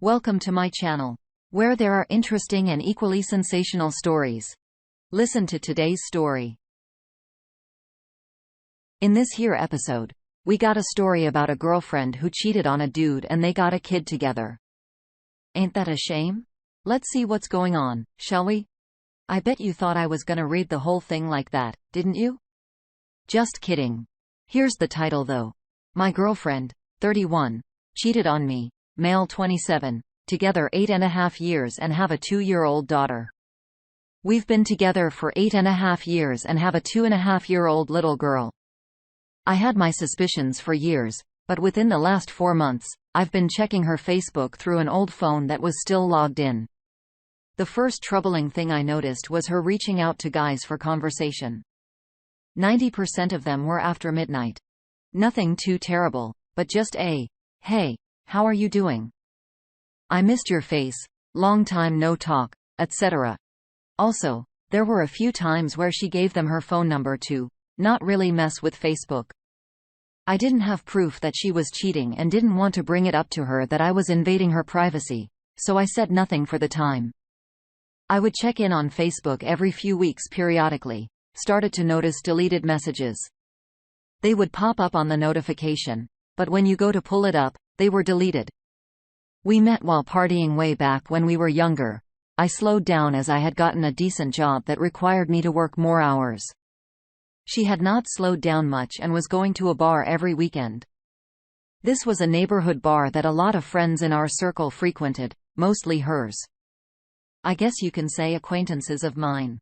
Welcome to my channel, where there are interesting and equally sensational stories. Listen to today's story. In this here episode, we got a story about a girlfriend who cheated on a dude and they got a kid together. Ain't that a shame? Let's see what's going on, shall we? I bet you thought I was gonna read the whole thing like that, didn't you? Just kidding. Here's the title though. My girlfriend, 31, cheated on me. Male 27, together 8.5 years and have a 2-year-old daughter. We've been together for 8.5 years and have a 2.5-year-old little girl. I had my suspicions for years, but within the last 4 months, I've been checking her Facebook through an old phone that was still logged in. The first troubling thing I noticed was her reaching out to guys for conversation. 90% of them were after midnight. Nothing too terrible, but just a, "Hey, how are you doing? I missed your face, long time no talk," etc. Also, there were a few times where she gave them her phone number to not really mess with Facebook. I didn't have proof that she was cheating and didn't want to bring it up to her that I was invading her privacy, so I said nothing for the time. I would check in on Facebook every few weeks periodically, started to notice deleted messages. They would pop up on the notification, but when you go to pull it up, they were deleted. We met while partying way back when we were younger. I slowed down as I had gotten a decent job that required me to work more hours. She had not slowed down much and was going to a bar every weekend. This was a neighborhood bar that a lot of friends in our circle frequented, mostly hers. I guess you can say acquaintances of mine.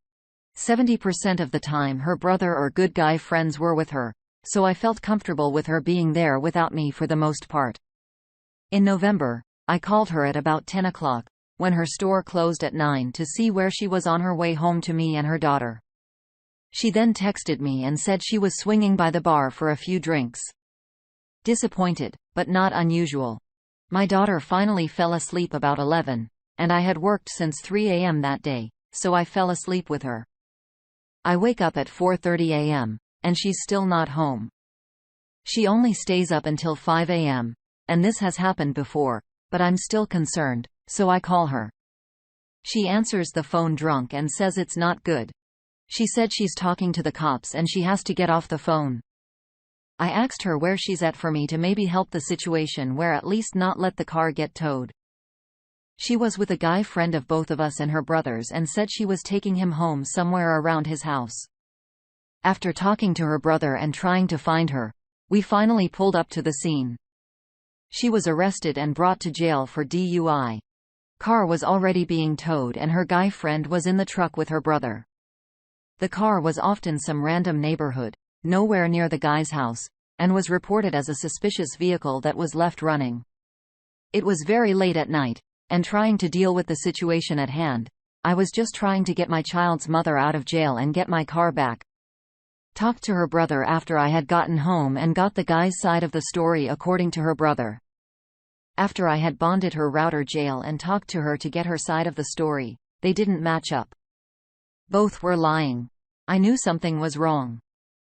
70% of the time her brother or good guy friends were with her, so I felt comfortable with her being there without me for the most part. In November, I called her at about 10 o'clock, when her store closed at 9, to see where she was on her way home to me and her daughter. She then texted me and said she was swinging by the bar for a few drinks. Disappointed, but not unusual. My daughter finally fell asleep about 11, and I had worked since 3 a.m. that day, so I fell asleep with her. I wake up at 4:30 a.m., and she's still not home. She only stays up until 5 a.m., and this has happened before, but I'm still concerned, so I call her. She answers the phone drunk and says it's not good. She said she's talking to the cops and she has to get off the phone. I asked her where she's at for me to maybe help the situation, where at least not let the car get towed. She was with a guy friend of both of us and her brothers and said she was taking him home somewhere around his house. After talking to her brother and trying to find her, we finally pulled up to the scene. She was arrested and brought to jail for DUI. Car was already being towed and her guy friend was in the truck with her brother. The car was off in some random neighborhood, nowhere near the guy's house, and was reported as a suspicious vehicle that was left running. It was very late at night, and trying to deal with the situation at hand, I was just trying to get my child's mother out of jail and get my car back. Talked to her brother after I had gotten home and got the guy's side of the story according to her brother. After I had bonded her out of jail and talked to her to get her side of the story, they didn't match up. Both were lying. I knew something was wrong.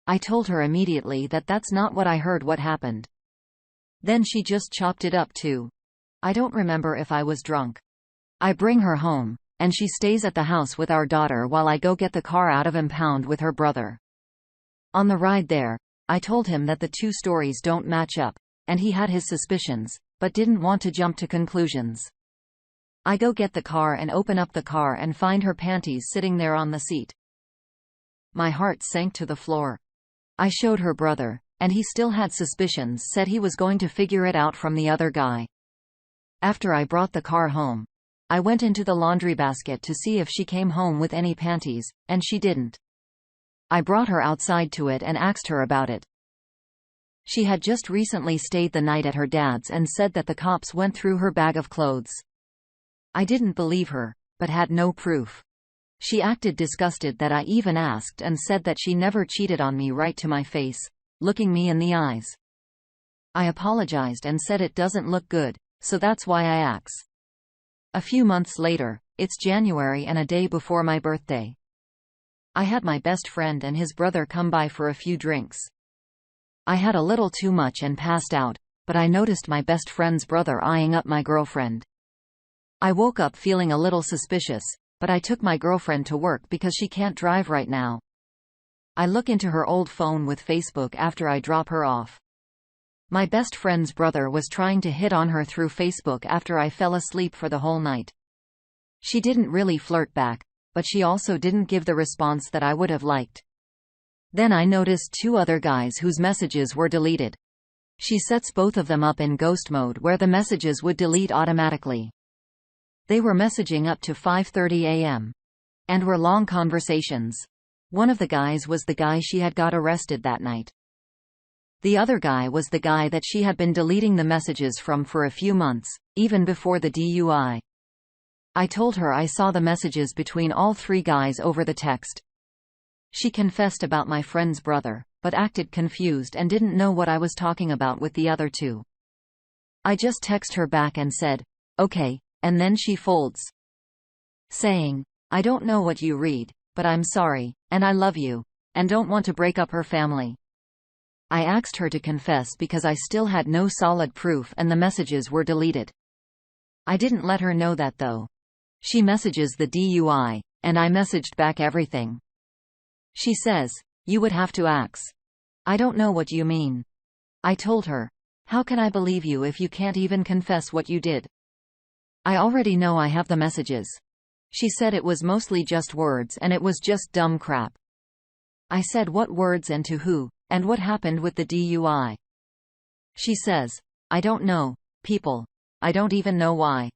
I told her immediately that that's not what I heard what happened. Then she just chopped it up too. I don't remember if I was drunk. I bring her home, and she stays at the house with our daughter while I go get the car out of impound with her brother. On the ride there, I told him that the two stories don't match up, and he had his suspicions, but didn't want to jump to conclusions. I go get the car and open up the car and find her panties sitting there on the seat. My heart sank to the floor. I showed her brother, and he still had suspicions, said he was going to figure it out from the other guy. After I brought the car home, I went into the laundry basket to see if she came home with any panties, and she didn't. I brought her outside to it and asked her about it. She had just recently stayed the night at her dad's and said that the cops went through her bag of clothes. I didn't believe her, but had no proof. She acted disgusted that I even asked and said that she never cheated on me right to my face, looking me in the eyes. I apologized and said it doesn't look good, so that's why I ax. A few months later, it's January and a day before my birthday. I had my best friend and his brother come by for a few drinks. I had a little too much and passed out, but I noticed my best friend's brother eyeing up my girlfriend. I woke up feeling a little suspicious, but I took my girlfriend to work because she can't drive right now. I look into her old phone with Facebook after I drop her off. My best friend's brother was trying to hit on her through Facebook after I fell asleep for the whole night. She didn't really flirt back, but she also didn't give the response that I would have liked. Then I noticed two other guys whose messages were deleted. She sets both of them up in ghost mode where the messages would delete automatically. They were messaging up to 5:30 a.m. and were long conversations. One of the guys was the guy she had got arrested that night. The other guy was the guy that she had been deleting the messages from for a few months, even before the DUI. I told her I saw the messages between all three guys over the text. She confessed about my friend's brother, but acted confused and didn't know what I was talking about with the other two. I just text her back and said, "Okay," and then she folds, saying, "I don't know what you read, but I'm sorry, and I love you, and don't want to break up her family." I asked her to confess because I still had no solid proof and the messages were deleted. I didn't let her know that though. She messages the DUI, and I messaged back everything. She says, "You would have to ax. I don't know what you mean." I told her, "How can I believe you if you can't even confess what you did?" "I already know I have the messages." She said it was mostly just words and it was just dumb crap. I said what words and to who, and what happened with the DUI. She says, "I don't know, people. I don't even know why."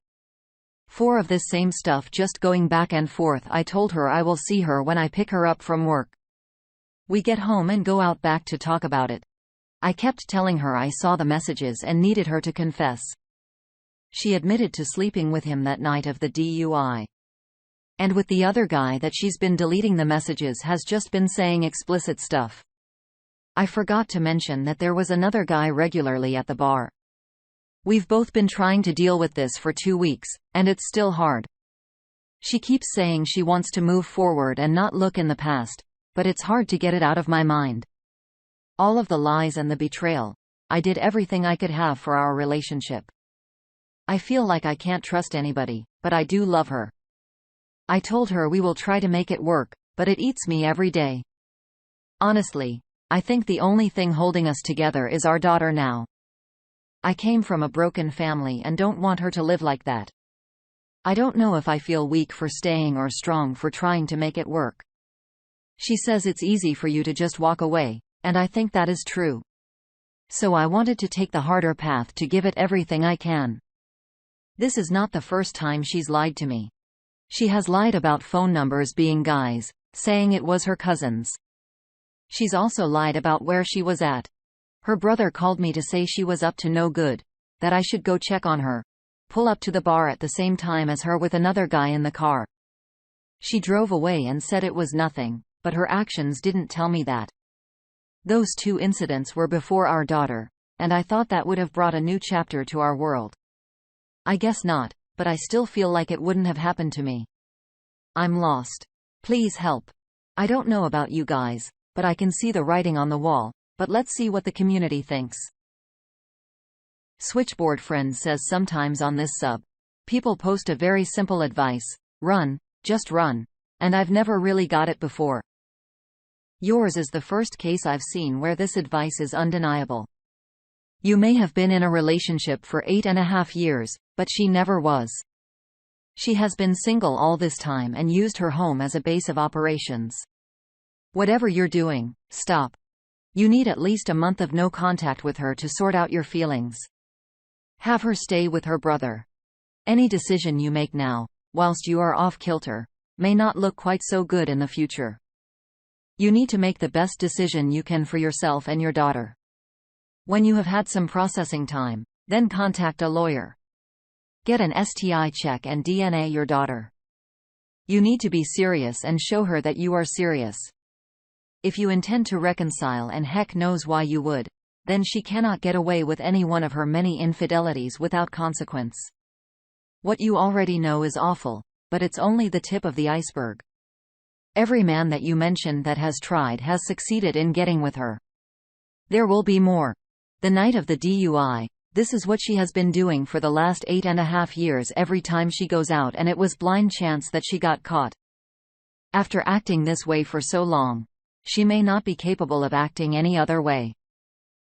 Four of this same stuff just going back and forth. I told her I will see her when I pick her up from work. We get home and go out back to talk about it. I kept telling her I saw the messages and needed her to confess. She admitted to sleeping with him that night of the DUI. And with the other guy that she's been deleting the messages has just been saying explicit stuff. I forgot to mention that there was another guy regularly at the bar. We've both been trying to deal with this for 2 weeks, and it's still hard. She keeps saying she wants to move forward and not look in the past, but it's hard to get it out of my mind. All of the lies and the betrayal. I did everything I could have for our relationship. I feel like I can't trust anybody, but I do love her. I told her we will try to make it work, but it eats me every day. Honestly, I think the only thing holding us together is our daughter now. I came from a broken family and don't want her to live like that. I don't know if I feel weak for staying or strong for trying to make it work. She says it's easy for you to just walk away, and I think that is true. So I wanted to take the harder path to give it everything I can. This is not the first time she's lied to me. She has lied about phone numbers being guys, saying it was her cousin's. She's also lied about where she was at. Her brother called me to say she was up to no good, that I should go check on her, pull up to the bar at the same time as her with another guy in the car. She drove away and said it was nothing, but her actions didn't tell me that. Those two incidents were before our daughter, and I thought that would have brought a new chapter to our world. I guess not, but I still feel like it wouldn't have happened to me. I'm lost. Please help. I don't know about you guys, but I can see the writing on the wall, but let's see what the community thinks. Switchboard Friend says sometimes on this sub, people post a very simple advice: run, just run. And I've never really got it before. Yours is the first case I've seen where this advice is undeniable. You may have been in a relationship for 8.5 years, but she never was. She has been single all this time and used her home as a base of operations. Whatever you're doing, stop. You need at least a month of no contact with her to sort out your feelings. Have her stay with her brother. Any decision you make now, whilst you are off kilter, may not look quite so good in the future. You need to make the best decision you can for yourself and your daughter. When you have had some processing time, then contact a lawyer. Get an STI check and DNA your daughter. You need to be serious and show her that you are serious. If you intend to reconcile, and heck knows why you would, then she cannot get away with any one of her many infidelities without consequence. What you already know is awful, but it's only the tip of the iceberg. Every man that you mentioned that has tried has succeeded in getting with her. There will be more. The night of the DUI, This is what she has been doing for the last 8.5 years every time she goes out, and it was blind chance that she got caught. After acting this way for so long, she may not be capable of acting any other way.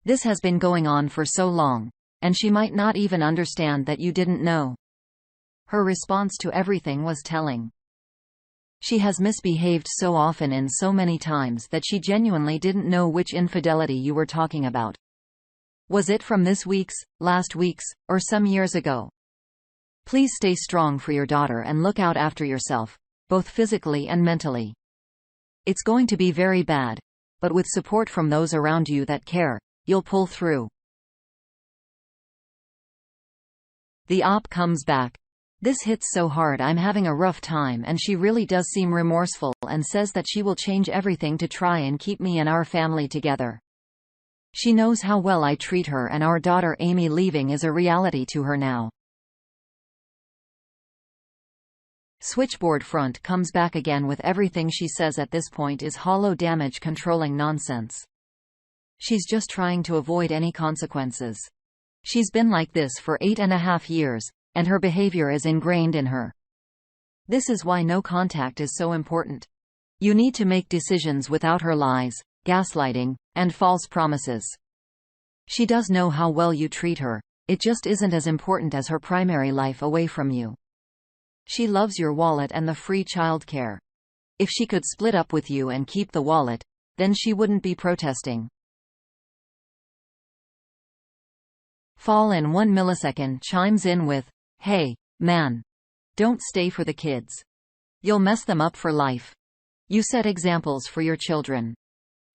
This has been going on for so long, and she might not even understand that you didn't know. Her response to everything was telling. She has misbehaved so often and so many times that she genuinely didn't know which infidelity you were talking about. Was it from this week's, last week's, or some years ago? Please stay strong for your daughter and look out after yourself, both physically and mentally. It's going to be very bad, but with support from those around you that care, you'll pull through. The op comes back. This hits so hard, I'm having a rough time, and she really does seem remorseful and says that she will change everything to try and keep me and our family together. She knows how well I treat her, and our daughter Amy leaving is a reality to her now. Switchboard front comes back again with everything she says at this point is hollow damage controlling nonsense. She's just trying to avoid any consequences. She's been like this for 8.5 years, and her behavior is ingrained in her. This is why no contact is so important. You need to make decisions without her lies, gaslighting, and false promises. She does know how well you treat her, it just isn't as important as her primary life away from you. She loves your wallet and the free childcare. If she could split up with you and keep the wallet, then she wouldn't be protesting. Fall in 1 millisecond chimes in with, "Hey, man. Don't stay for the kids. You'll mess them up for life. You set examples for your children.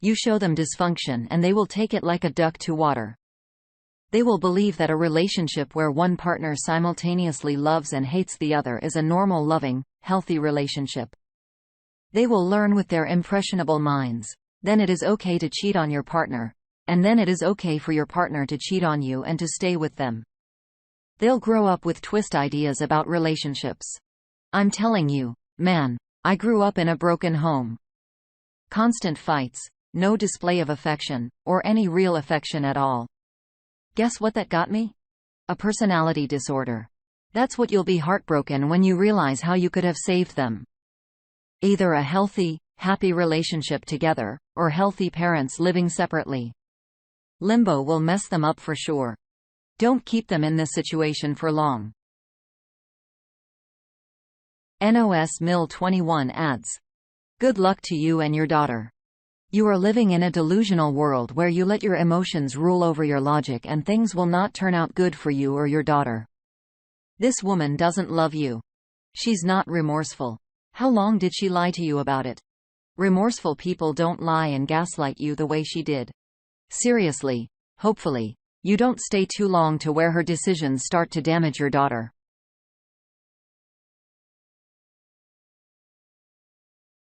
You show them dysfunction and they will take it like a duck to water. They will believe that a relationship where one partner simultaneously loves and hates the other is a normal, loving, healthy relationship. They will learn with their impressionable minds. Then it is okay to cheat on your partner. And then it is okay for your partner to cheat on you and to stay with them. They'll grow up with twist ideas about relationships. I'm telling you, man, I grew up in a broken home. Constant fights, no display of affection, or any real affection at all. Guess what that got me? A personality disorder. That's what you'll be heartbroken when you realize how you could have saved them. Either a healthy, happy relationship together, or healthy parents living separately. Limbo will mess them up for sure. Don't keep them in this situation for long. NOS Mill 21 adds. Good luck to you and your daughter. You are living in a delusional world where you let your emotions rule over your logic, and things will not turn out good for you or your daughter. This woman doesn't love you. She's not remorseful. How long did she lie to you about it? Remorseful people don't lie and gaslight you the way she did. Seriously, hopefully, you don't stay too long to where her decisions start to damage your daughter.